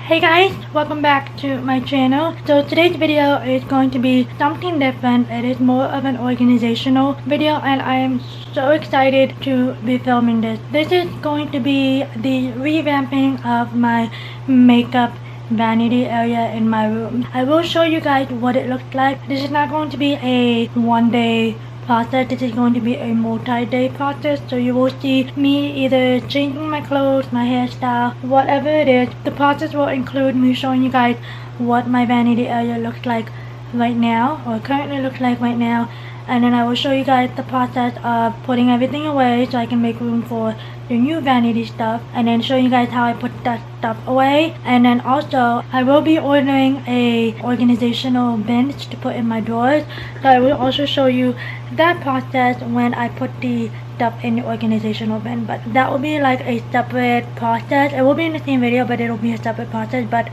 Hey guys, welcome back to my channel. So today's video is going to be something different. It is more of an organizational video and I am so excited to be filming this. This is going to be the revamping of my makeup vanity area in my room. I will show you guys what it looks like. This is not going to be a one-day process. This is going to be a multi-day process, so you will see me either changing my clothes, my hairstyle, whatever it is. The process will include me showing you guys what my vanity area looks like right now, or currently looks like right now, and then I will show you guys the process of putting everything away so I can make room for the new vanity stuff, and then show you guys how I put that stuff away. And then also I will be ordering a organizational bins to put in my drawers, so I will also show you that process when I put the stuff in the organizational bin. But that will be like a separate process. It will be in the same video, but it will be a separate process. But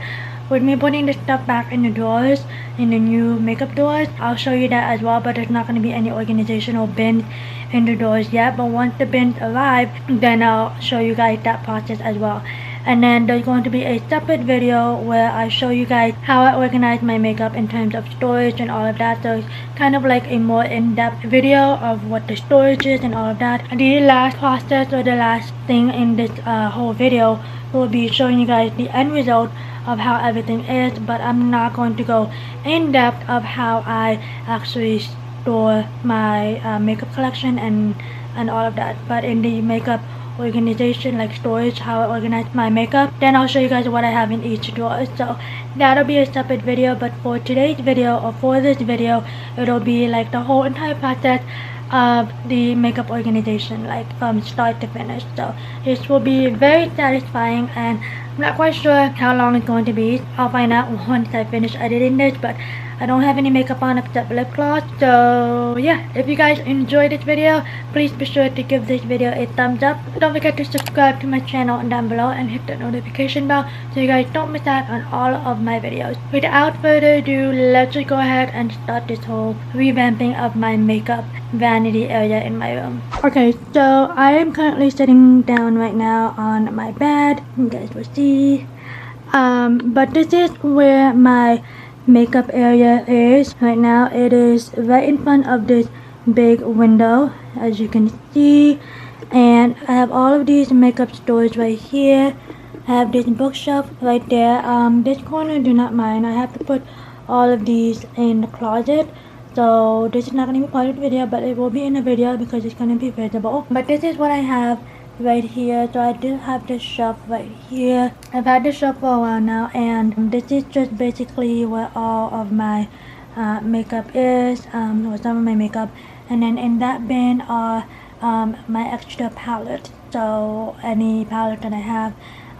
with me putting the stuff back in the drawers, in the new makeup drawers, I'll show you that as well. But there's not going to be any organizational bins in the drawers yet, but once the bins arrive, then I'll show you guys that process as well. And then there's going to be a separate video where I show you guys how I organize my makeup in terms of storage and all of that. So it's kind of like a more in-depth video of what the storage is and all of that. And the last process, or the last thing in this whole video, will be showing you guys the end result of how everything is. But I'm not going to go in depth of how I actually store my makeup collection and all of that. But in the makeup organization, like storage, how I organize my makeup, then I'll show you guys what I have in each drawer. So that'll be a separate video, but for today's video, or for this video, it'll be like the whole entire process of the makeup organization, like from start to finish. So this will be very satisfying, and I'm not quite sure how long it's going to be. I'll find out once I finish editing this, but I don't have any makeup on except lip gloss. So yeah, if you guys enjoyed this video, please be sure to give this video a thumbs up. Don't forget to subscribe to my channel down below and hit the notification bell so you guys don't miss out on all of my videos. Without further ado, let's just go ahead and start this whole revamping of my makeup vanity area in my room. Okay, so I am currently sitting down right now on my bed. You guys will see. But this is where my makeup area is right now. It is right in front of this big window, as you can see, and I have all of these makeup storage right here. I have this bookshelf right there. This corner, do not mind, I have to put all of these in the closet, so this is not going to be part of the video, but it will be in the video because it's going to be visible. But this is what I have right here. So I do have this shelf right here. I've had this shelf for a while now, and this is just basically where all of my makeup is, or some of my makeup. And then in that bin are my extra palettes. So any palette that I have,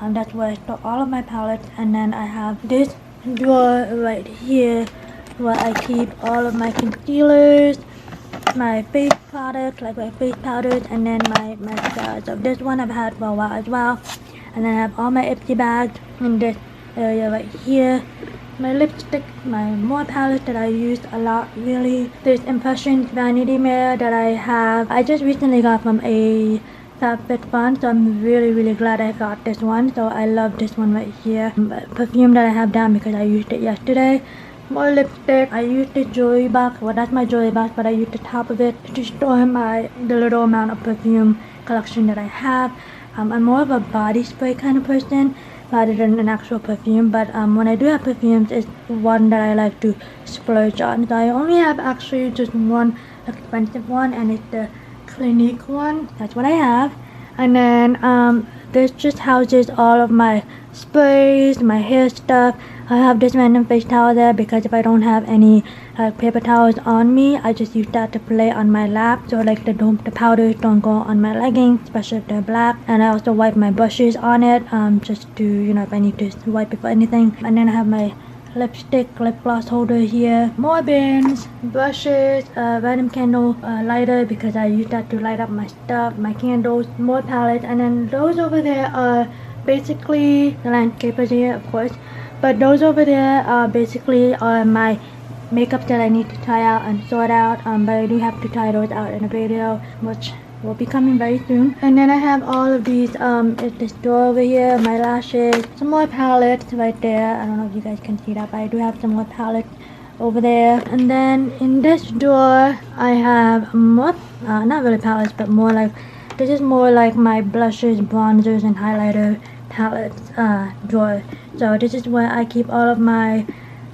that's where I store all of my palettes. And then I have this drawer right here where I keep all of my concealers, my face products, like my face powders, and then my mascara. So this one I've had for a while as well. And then I have all my Ipsy bags in this area right here. My lipstick, my more palettes that I used a lot, really. This Impressions Vanity Mirror that I have, I just recently got from a FABFITFUN, so I'm really glad I got this one. So I love this one right here. Perfume that I have down because I used it yesterday. More lipstick. I used the jewelry box. Well, that's my jewelry box, but I used the top of it to store the little amount of perfume collection that I have. I'm more of a body spray kind of person rather than an actual perfume, but when I do have perfumes, it's one that I like to splurge on. So I only have actually just one expensive one, and it's the Clinique one. That's what I have. And then this just houses all of my sprays, my hair stuff. I have this random face towel there because if I don't have any paper towels on me, I just use that to play on my lap, so like the powders don't go on my leggings, especially if they're black. And I also wipe my brushes on it, just to, you know, if I need to wipe it for anything. And then I have my lipstick, lip gloss holder here, more bins, brushes, random candle lighter because I use that to light up my stuff, my candles, more palettes. And then those over there are basically the landscapers here, of course, but those over there basically are my makeup that I need to try out and sort out, but I do have to try those out in a video, which will be coming very soon. And then I have all of these this drawer over here, my lashes, some more palettes right there. I don't know if you guys can see that, but I do have some more palettes over there. And then in this drawer I have more not really palettes, but more like, this is more like my blushes, bronzers, and highlighter palettes drawer. So this is where I keep all of my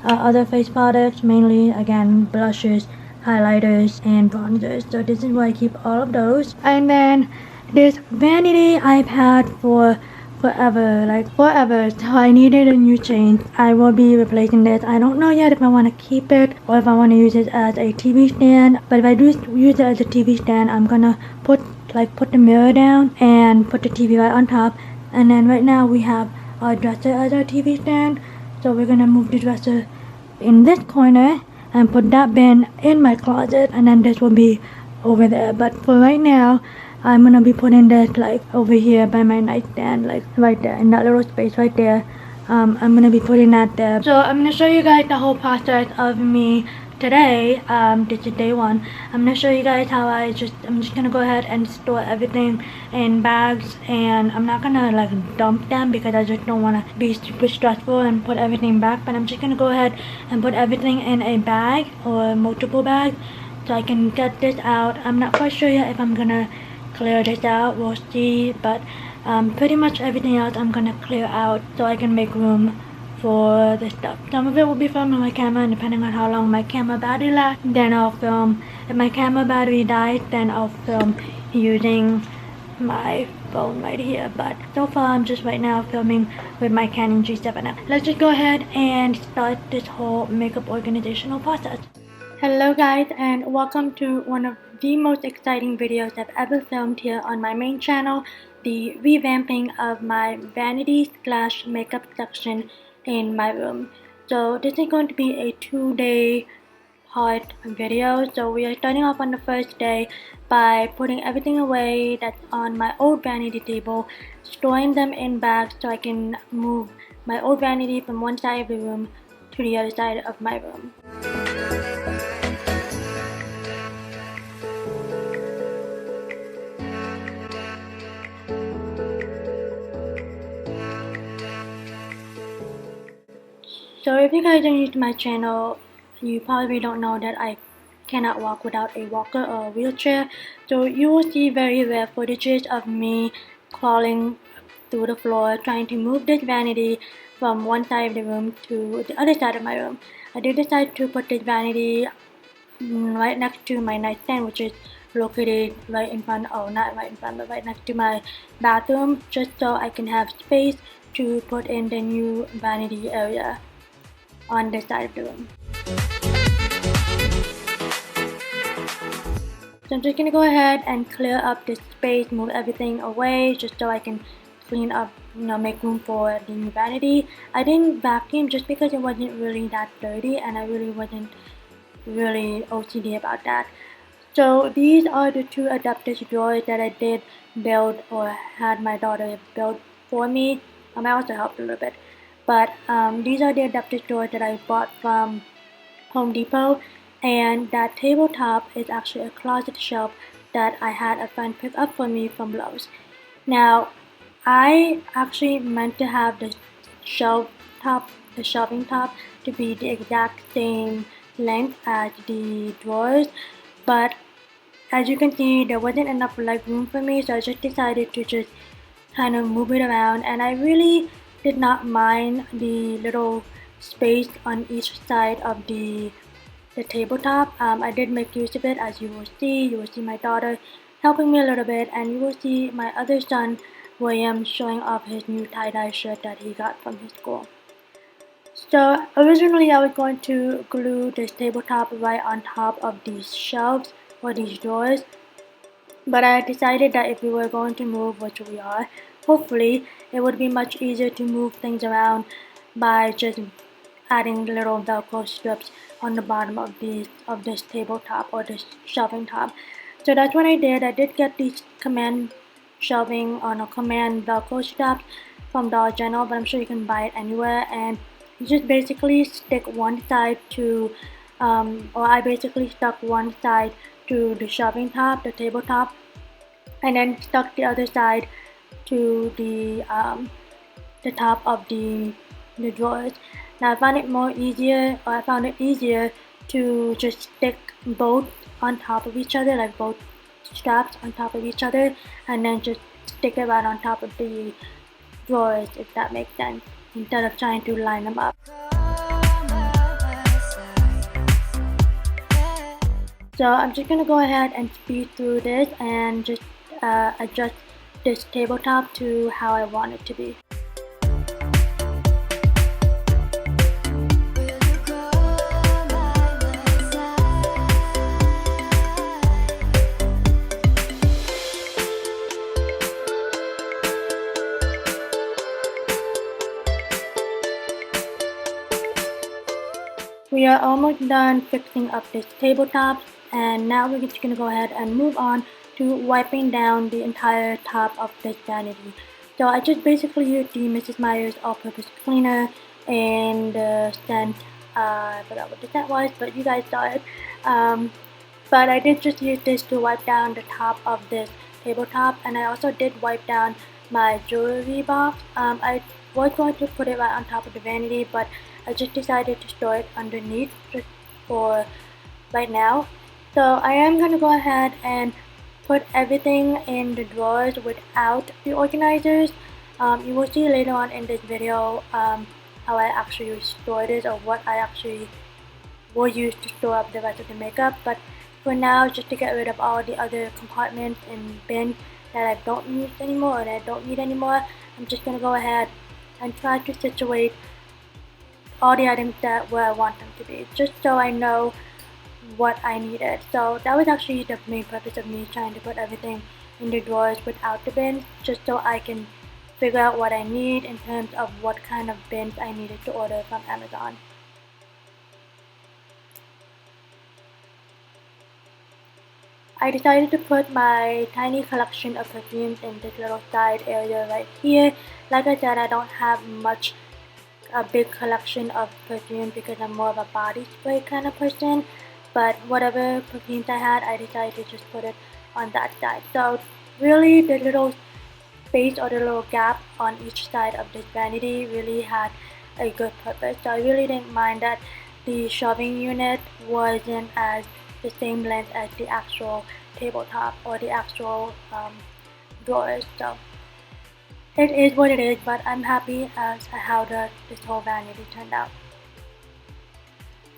other face products, mainly again blushes, highlighters, and bronzers. So this is where I keep all of those. And then this vanity I've had for forever, like forever. So I needed a new change. I will be replacing this. I don't know yet if I want to keep it or if I want to use it as a TV stand. But if I do use it as a TV stand, I'm gonna put the mirror down and put the TV right on top. And then right now we have our dresser as our TV stand. So we're gonna move the dresser in this corner and put that bin in my closet, and then this will be over there. But for right now, I'm gonna be putting this like over here by my nightstand, like right there in that little space right there. I'm gonna be putting that there. So I'm gonna show you guys the whole process of me today. This is day one. I'm gonna show you guys how I'm just gonna go ahead and store everything in bags, and I'm not gonna like dump them because I just don't want to be super stressful and put everything back. But I'm just gonna go ahead and put everything in a bag or multiple bags so I can get this out. I'm not quite sure yet if I'm gonna clear this out, we'll see. But pretty much everything else I'm gonna clear out so I can make room for the stuff. Some of it will be filmed on my camera, and depending on how long my camera battery lasts, then I'll film. If my camera battery dies, then I'll film using my phone right here. But so far I'm just right now filming with my Canon G7. Let's just go ahead and start this whole makeup organizational process. Hello guys, and welcome to one of the most exciting videos I've ever filmed here on my main channel, the revamping of my vanity / makeup section in my room. So this is going to be a 2-day part video. So we are starting off on the first day by putting everything away that's on my old vanity table, storing them in bags so I can move my old vanity from one side of the room to the other side of my room. So if you guys are new to my channel, you probably don't know that I cannot walk without a walker or a wheelchair. So you will see very rare footages of me crawling through the floor trying to move this vanity from one side of the room to the other side of my room. I did decide to put this vanity right next to my nightstand, which is located right in front, not right in front, but right next to my bathroom, just so I can have space to put in the new vanity area on this side of the room. So I'm just gonna go ahead and clear up this space, move everything away just so I can clean up, make room for the new vanity. I didn't vacuum just because it wasn't really that dirty, and I really wasn't really OCD about that. So these are the two Adeptus drawers that I did build, or had my daughter build for me. I also helped a little bit. But these are the Adeptus drawers that I bought from Home Depot, and that tabletop is actually a closet shelf that I had a friend pick up for me from Lowe's. Now, I actually meant to have the shelving top to be the exact same length as the drawers, but as you can see, there wasn't enough leg room for me, so I just decided to just kind of move it around, and I really did not mind the little space on each side of the tabletop. I did make use of it, as you will see. You will see my daughter helping me a little bit, and you will see my other son, William, showing off his new tie-dye shirt that he got from his school. So originally I was going to glue this tabletop right on top of these shelves or these drawers, but I decided that if we were going to move, which we are, hopefully it would be much easier to move things around by just adding little Velcro strips on the bottom of this tabletop or this shelving top. So that's what I did. I did get these command shelving on a command Velcro straps from Dollar General, but I'm sure you can buy it anywhere, and you just basically stick one side to, or I basically stuck one side to the shelving top, the tabletop, and then stuck the other side to the top of the drawers. Now I found it easier to just stick both on top of each other, like both straps on top of each other, and then just stick it right on top of the drawers, if that makes sense, instead of trying to line them up. So I'm just gonna go ahead and speed through this and just adjust this tabletop to how I want it to be. We are almost done fixing up this tabletop, and now we're just going to go ahead and move on to wiping down the entire top of this vanity. So I just basically used the Mrs. Meyer's all-purpose cleaner and the scent, I forgot what the scent was, but you guys saw it. But I did just use this to wipe down the top of this tabletop, and I also did wipe down my jewelry box. I was going to put it right on top of the vanity, but I just decided to store it underneath just for right now. So I am going to go ahead and put everything in the drawers without the organizers. You will see later on in this video how I actually store this, or what I actually will use to store up the rest of the makeup. But for now, just to get rid of all the other compartments and bins that I don't use anymore, or that I don't need anymore, I'm just going to go ahead and try to situate all the items where I want them to be, just so I know what I needed. So that was actually the main purpose of me trying to put everything in the drawers without the bins, just so I can figure out what I need in terms of what kind of bins I needed to order from Amazon. I decided to put my tiny collection of perfumes in this little side area right here. Like I said, I don't have a big collection of perfume because I'm more of a body spray kind of person, but whatever perfumes I had, I decided to just put it on that side. So really the little space, or the little gap on each side of this vanity really had a good purpose. So I really didn't mind that the shelving unit wasn't as the same length as the actual tabletop or the actual drawers. So it is what it is, but I'm happy as how this whole vanity turned out.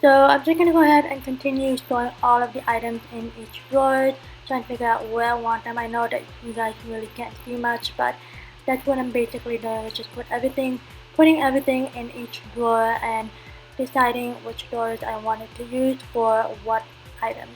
So I'm just gonna go ahead and continue storing all of the items in each drawer, trying to figure out where I want them. I know that you guys really can't see much, but that's what I'm basically doing, is just putting everything in each drawer and deciding which drawers I wanted to use for what items.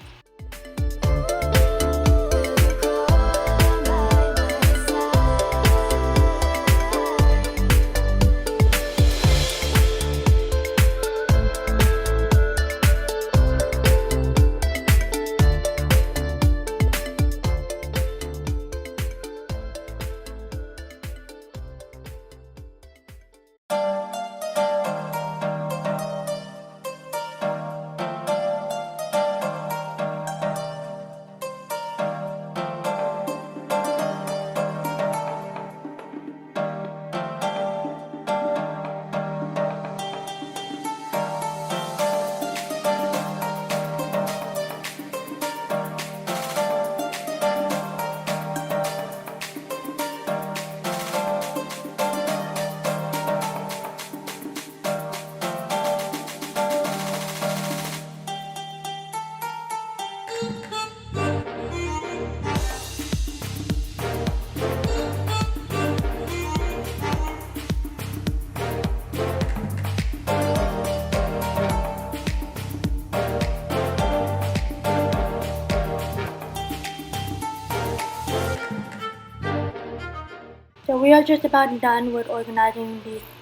So we are just about done with organizing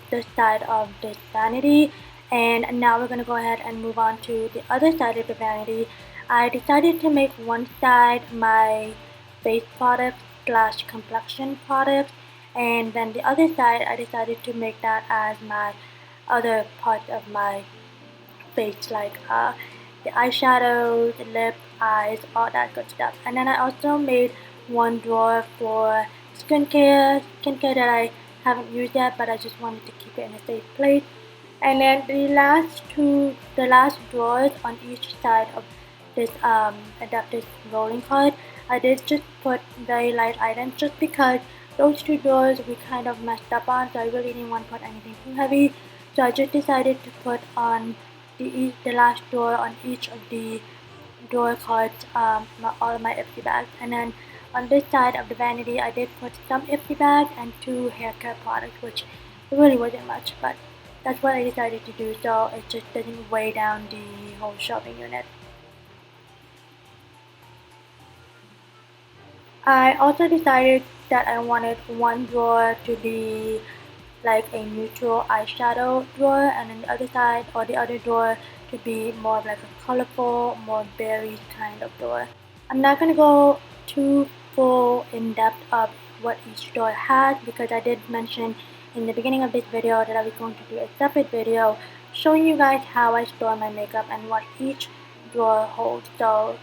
this side of this vanity, and now we're going to go ahead and move on to the other side of the vanity. I decided to make one side my face product / complexion product, and then the other side I decided to make that as my other part of my face, like the eyeshadows, the lip, eyes, all that good stuff. And then I also made one drawer for skincare that I haven't used yet, but I just wanted to keep it in a safe place. And then the last drawers on each side of this Adeptus rolling card, I did just put very light items just because those two drawers we kind of messed up on, so I really didn't want to put anything too heavy. So I just decided to put on the last drawer on each of the drawer cards, all of my Ipsy bags. And then on this side of the vanity, I did put some Ipsy bags and 2 hair care products, which really wasn't much, but that's what I decided to do, so it just doesn't weigh down the whole shelving unit. I also decided that I wanted one drawer to be like a neutral eyeshadow drawer, and then the other side or the other drawer to be more of like a colorful, more berry kind of drawer. I'm not going to go too full in depth of what each drawer has because I did mention in the beginning of this video that I was going to do a separate video showing you guys how I store my makeup and what each drawer holds. So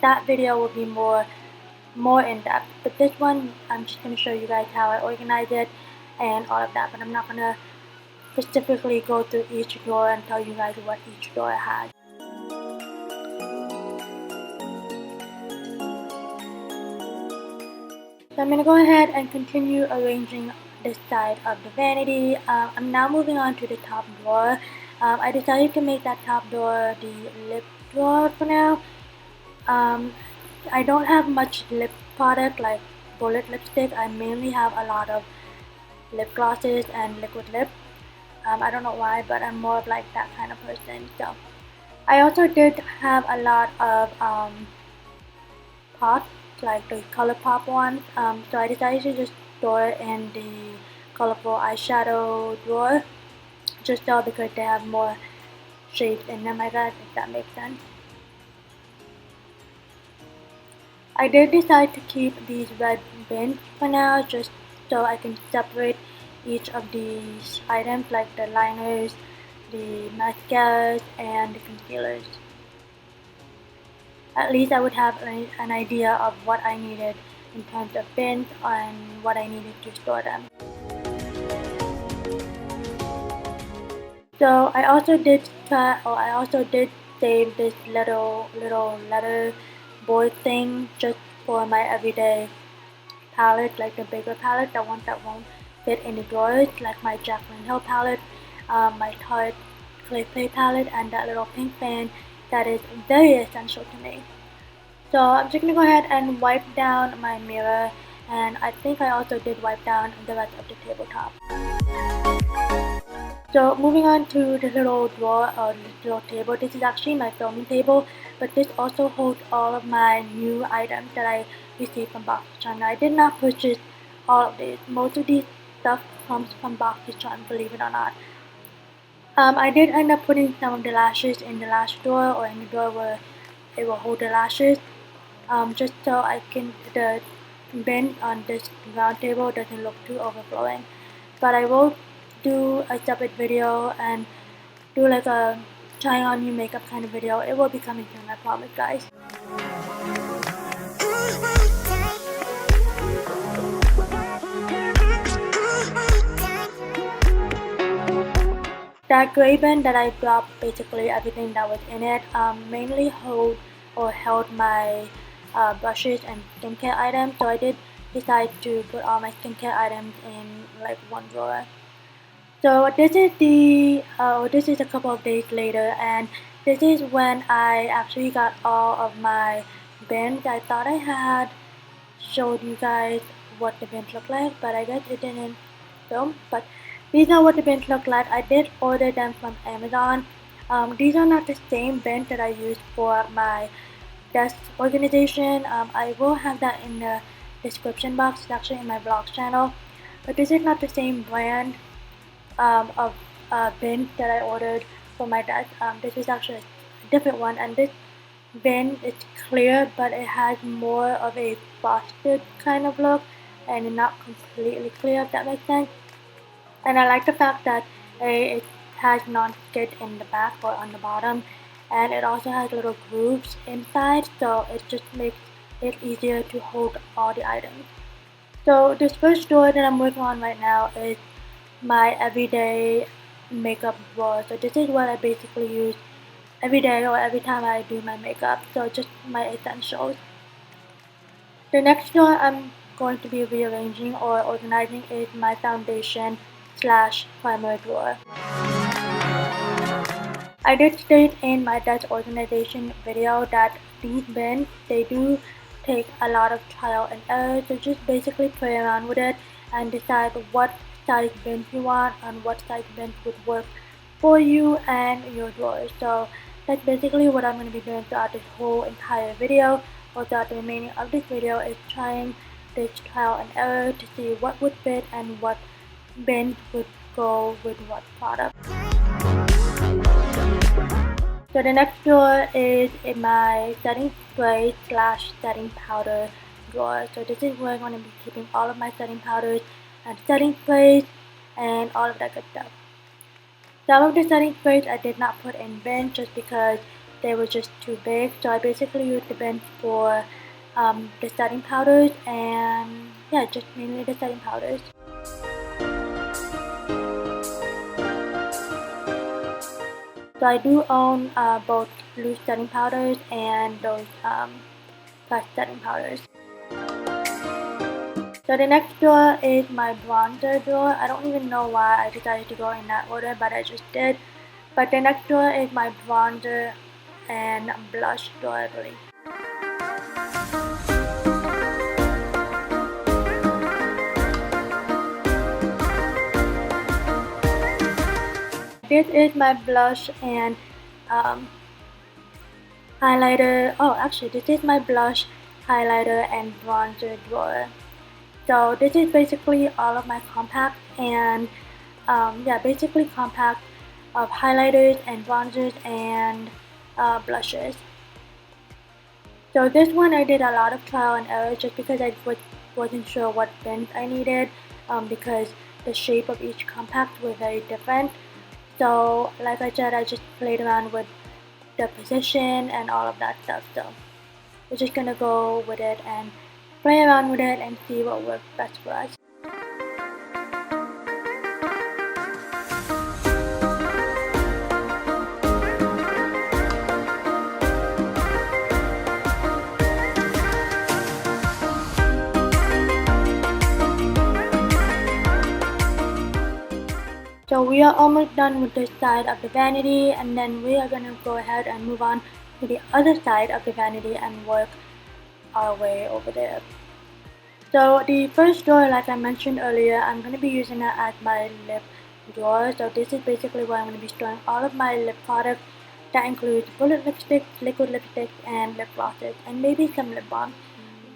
that video will be more in depth, but this one I'm just going to show you guys how I organize it and all of that, but I'm not going to specifically go through each drawer and tell you guys what each drawer has. So I'm going to go ahead and continue arranging this side of the vanity. I'm now moving on to the top drawer. I decided to make that top drawer the lip drawer for now. I don't have much lip product like bullet lipstick. I mainly have a lot of lip glosses and liquid lip. I don't know why, but I'm more of like that kind of person. So I also did have a lot of pops, like the color pop ones. So I decided to just store it in the colorful eyeshadow drawer, just so because they have more shades in them, I guess, if that makes sense. I did decide to keep these red bins for now, just so I can separate each of these items, like the liners, the mascaras, and the concealers. At least I would have an idea of what I needed in terms of bins and what I needed to store them. So I also did save this little letter board thing just for my everyday palette, like the bigger palette, the ones that won't fit in the drawers, like my Jaclyn Hill palette, my Tarte Clay Play palette, and that little pink fan that is very essential to me. So I'm just going to go ahead and wipe down my mirror, and I think I also did wipe down the rest of the tabletop. So moving on to the little drawer or the little table, this is actually my filming table, but this also holds all of my new items that I received from FABFITFUN. I did not purchase all of these. Most of these stuff comes from FABFITFUN, believe it or not. I did end up putting some of the lashes in the lash drawer or in the drawer where it will hold the lashes, just so the bin on this round table doesn't look too overflowing. But I will do a separate video and do like a trying on new makeup kind of video. It will be coming soon, I promise, guys. That gray bin that I dropped basically everything that was in it, mainly held my brushes and skincare items, so I did decide to put all my skincare items in like one drawer. So this is a couple of days later, and this is when I actually got all of my bins. I thought I had showed you guys what the bins look like, but I guess it didn't film. But these are what the bins look like. I did order them from Amazon. These are not the same bins that I used for my desk organization. I will have that in the description box. It's actually in my vlog channel. But this is not the same brand of bin that I ordered for my desk. This is actually a different one, and this bin is clear, but it has more of a frosted kind of look and not completely clear, if that makes sense. And I like the fact that it has non-skid in the back or on the bottom, and it also has little grooves inside, so it just makes it easier to hold all the items. So this first drawer that I'm working on right now is my everyday makeup drawer. So this is what I basically use every day or every time I do my makeup. So just my essentials. The next drawer I'm going to be rearranging or organizing is my foundation / primer drawer. I did state in my desk organization video that these bins, they do take a lot of trial and error, so just basically play around with it and decide what size bins you want and what size bins would work for you and your drawers. So that's basically what I'm going to be doing throughout this whole entire video, or throughout the remaining of this video, is trying this trial and error to see what would fit and what bins would go with what product. So the next drawer is in my setting spray / setting powder drawer. So this is where I'm going to be keeping all of my setting powders and setting sprays and all of that good stuff. Some of the setting sprays I did not put in bins just because they were just too big. So I basically used the bins for the setting powders, and yeah, just mainly the setting powders. So I do own both loose setting powders and those pressed setting powders. So the next drawer is my bronzer drawer. I don't even know why I decided to go in that order, but I just did. But the next drawer is my bronzer and blush drawer, I believe. This is my blush and highlighter. Oh, actually, this is my blush, highlighter, and bronzer drawer. So this is basically all of my compacts and yeah, basically compact of highlighters and bronzers and blushes. So this one I did a lot of trial and error just because I wasn't sure what bins I needed because the shape of each compact were very different. So like I said, I just played around with the position and all of that stuff. So we're just gonna go with it and play around with it and see what works best for us. So we are almost done with this side of the vanity, and then we are going to go ahead and move on to the other side of the vanity and work our way over there. So the first drawer, like I mentioned earlier, I'm going to be using it as my lip drawer. So this is basically where I'm going to be storing all of my lip products. That includes bullet lipsticks, liquid lipsticks, and lip glosses, and maybe some lip balm.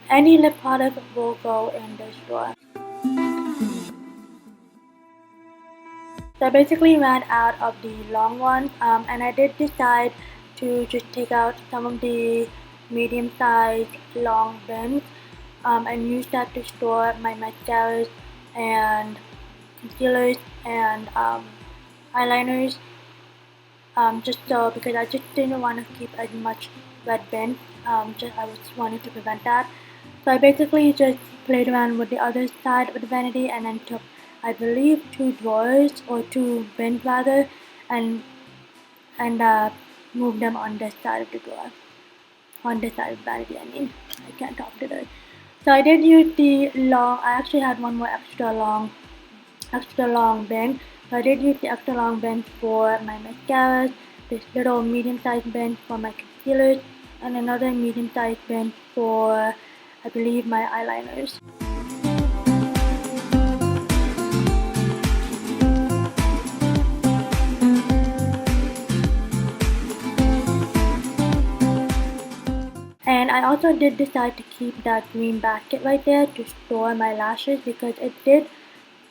Any lip product will go in this drawer. So I basically ran out of the long ones, and I did decide to just take out some of the medium-sized long bins and use that to store my mascaras and concealers and eyeliners, just so, because I just didn't want to keep as much red bin, I just wanted to prevent that. So I basically just played around with the other side of the vanity and then took, I believe, 2 drawers or 2 bins rather, and moved them on this side of the drawer. On this side of the vanity, I mean. I can't talk today. So I did use the long, I actually had one more extra long bin. So I did use the extra long bin for my mascaras, this little medium-sized bin for my concealers, and another medium-sized bin for, I believe, my eyeliners. And I also did decide to keep that green basket right there to store my lashes because it did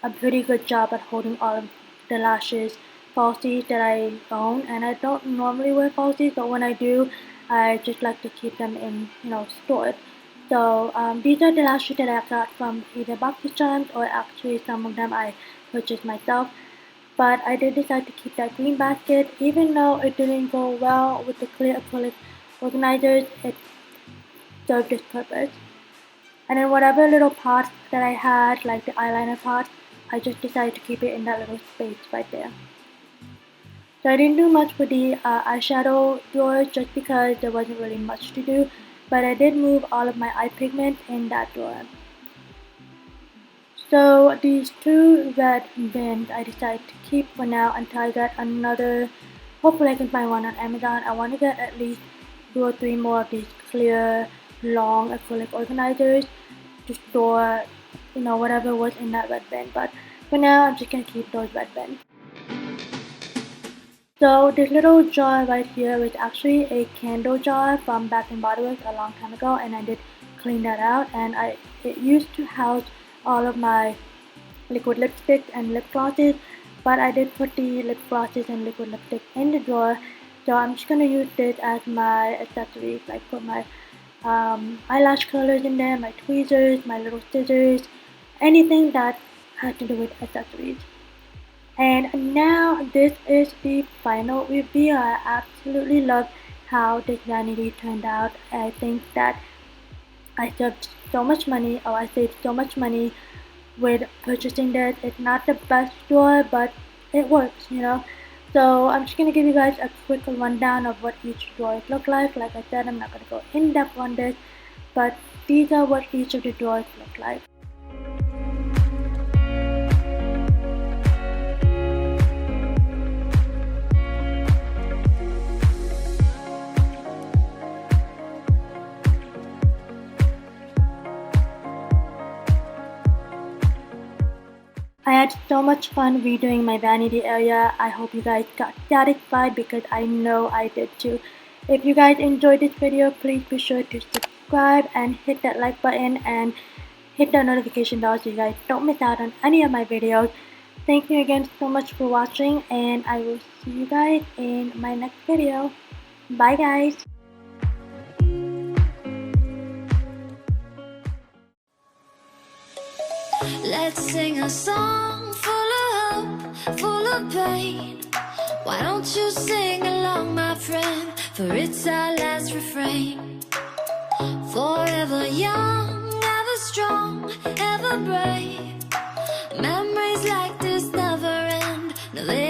a pretty good job at holding all of the lashes falsies that I own. And I don't normally wear falsies, but when I do, I just like to keep them in, stored. So these are the lashes that I got from either boxy charms or actually some of them I purchased myself. But I did decide to keep that green basket, even though it didn't go well with the clear acrylic organizers. It serve this purpose. And then whatever little parts that I had, like the eyeliner parts, I just decided to keep it in that little space right there. So I didn't do much with the eyeshadow drawer just because there wasn't really much to do, but I did move all of my eye pigments in that drawer. So these two red bins I decided to keep for now until I get another. Hopefully I can find one on Amazon. I want to get at least 2 or 3 more of these clear, long acrylic organizers to store, whatever was in that red bin. But for now, I'm just going to keep those red bins. So this little jar right here is actually a candle jar from Bath and Body Works a long time ago, and I did clean that out. And it used to house all of my liquid lipsticks and lip glosses, but I did put the lip glosses and liquid lipstick in the drawer. So I'm just gonna use this as my accessories, like put my eyelash curlers in there, my tweezers, my little scissors, anything that has to do with accessories. And now this is the final review. I absolutely love how this vanity turned out. I think that I saved so much money, or I saved so much money with purchasing this. It's not the best drawer, but it works, So I'm just gonna give you guys a quick rundown of what each drawer look like. Like I said, I'm not gonna go in depth on this, but these are what each of the drawers look like. I had so much fun redoing my vanity area. I hope you guys got satisfied because I know I did too. If you guys enjoyed this video, please be sure to subscribe and hit that like button and hit the notification bell so you guys don't miss out on any of my videos. Thank you again so much for watching, and I will see you guys in my next video. Bye guys! Let's sing a song full of hope, full of pain. Why don't you sing along, my friend? For it's our last refrain. Forever young, ever strong, ever brave. Memories like this never end. No, they